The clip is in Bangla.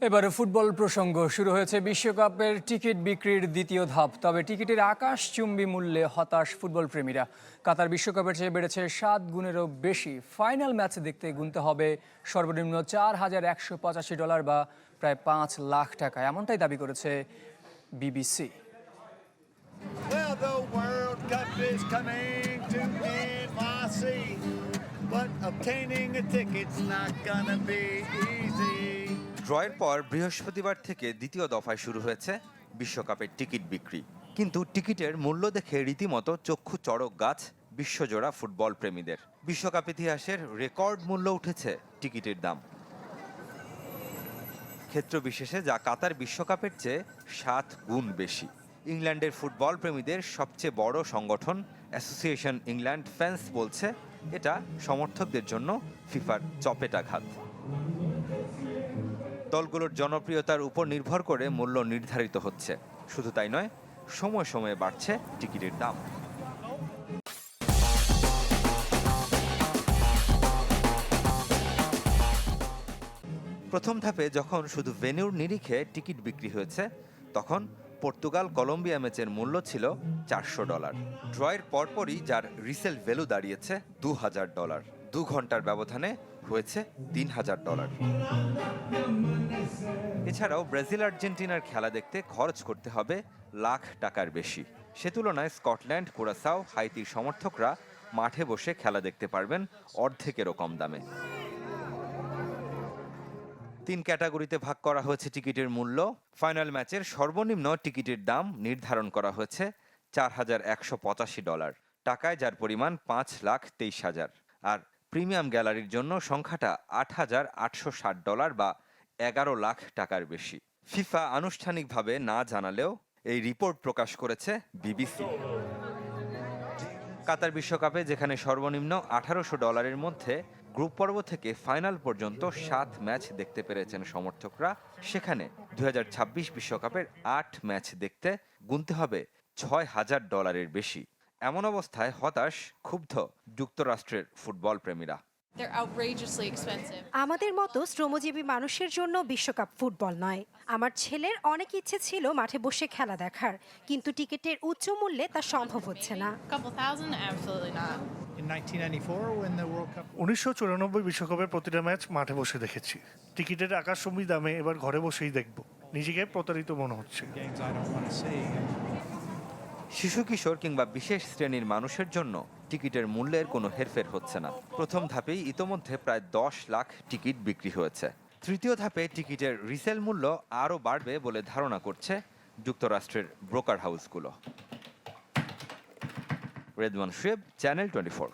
এবারে ফুটবল প্রসঙ্গ শুরু হয়েছে বিশ্বকাপের টিকিট বিক্রির দ্বিতীয় ধাপ। তবে টিকিটের আকাশচুম্বী মূল্যে হতাশ ফুটবল প্রেমীরা। কাতার বিশ্বকাপের চেয়ে বেড়েছে 7 গুণেরও বেশি। ফাইনাল ম্যাচ দেখতে গুনতে হবে সর্বনিম্ন $4,185 বা প্রায় 5 লাখ টাকা, এমনটাই দাবি করেছে BBC. Well, the World Cup is coming to NYC, but obtaining a ticket's not gonna be easy. ড্রয়ের পর বৃহস্পতিবার থেকে দ্বিতীয় দফায় শুরু হয়েছে বিশ্বকাপের টিকিট বিক্রি। কিন্তু টিকিটের মূল্য দেখে রীতিমতো চক্ষু চড়ক গাছ বিশ্বজোড়া ফুটবল প্রেমীদের। বিশ্বকাপ ইতিহাসের রেকর্ড মূল্য উঠেছে টিকিটের দাম। ক্ষেত্র বিশেষে যা কাতার বিশ্বকাপের চেয়ে 7 গুণ বেশি। ইংল্যান্ডের ফুটবল প্রেমীদের সবচেয়ে বড় সংগঠন অ্যাসোসিয়েশন ইংল্যান্ড ফ্যান্স বলছে এটা সমর্থকদের জন্য ফিফার চপেটাঘাত। দলগুলোর জনপ্রিয়তার উপর নির্ভর করে মূল্য নির্ধারিত হচ্ছে। শুধু তাই নয়, সময়ে সময়ে বাড়ছে টিকিটের দাম। প্রথম ধাপে যখন শুধু ভেন্যুর নিরিখে টিকিট বিক্রি হয়েছে, তখন পর্তুগাল কলম্বিয়া ম্যাচের মূল্য ছিল $400। ড্রয়ের পরপরই যার রিসেল ভ্যালু দাঁড়িয়েছে $2,000। 2 ঘন্টার ব্যবধানে হয়েছে $3,000। এছাড়াও ব্রাজিল আর্জেন্টিনার খেলা দেখতে খরচ করতে হবে লাখ টাকার বেশি। সে তুলনায় স্কটল্যান্ড, কুরাসাও, হাইতির সমর্থকরা মাঠে বসে খেলা দেখতে পারবেন অর্ধেকেরও কম দামে। 3 ক্যাটাগরিতে ভাগ করা হয়েছে টিকিটের মূল্য। ফাইনাল ম্যাচের সর্বনিম্ন টিকিটের দাম নির্ধারণ করা হয়েছে $4,185 টাকায়, যার পরিমাণ $5,23,000। আর প্রিমিয়াম গ্যালারির জন্য সংখ্যাটা $8,860 বা 11 লাখ টাকার বেশি। ফিফা আনুষ্ঠানিকভাবে না জানালেও এই রিপোর্ট প্রকাশ করেছে বিবিসি। কাতার বিশ্বকাপে যেখানে সর্বনিম্ন $1,800 মধ্যে গ্রুপ পর্ব থেকে ফাইনাল পর্যন্ত 7 ম্যাচ দেখতে পেরেছেন সমর্থকরা, সেখানে 2026 বিশ্বকাপের 8 ম্যাচ দেখতে গুনতে হবে $6,000 বেশি। এমন অবস্থায় হতাশ, ক্ষুব্ধ যুক্তরাষ্ট্রের ফুটবল প্রেমীরা। আমাদের মতো শ্রমজীবী মানুষের জন্য বিশ্বকাপ ফুটবল নয়। আমার ছেলের অনেক ইচ্ছে ছিল মাঠে বসে খেলা দেখার, কিন্তু টিকিটের উচ্চ মূল্যে তা সম্ভব হচ্ছে না। 1994 বিশ্বকাপের প্রতিটা ম্যাচ মাঠে বসে দেখেছি। টিকিটের আকাশচুম্বী দামে এবার ঘরে বসেই দেখব। নিজেকে প্রতারিত মনে হচ্ছে। শিশু, কিশোর কিংবা বিশেষ শ্রেণীর মানুষের জন্য টিকিটের মূল্যের কোনো হেরফের হচ্ছে না। প্রথম ধাপেই ইতোমধ্যে প্রায় 10 লাখ টিকিট বিক্রি হয়েছে। তৃতীয় ধাপে টিকিটের রিসেল মূল্য আরও বাড়বে বলে ধারণা করছে যুক্তরাষ্ট্রের ব্রোকার হাউসগুলো। রেদওয়ান শুয়েব, চ্যানেল 24।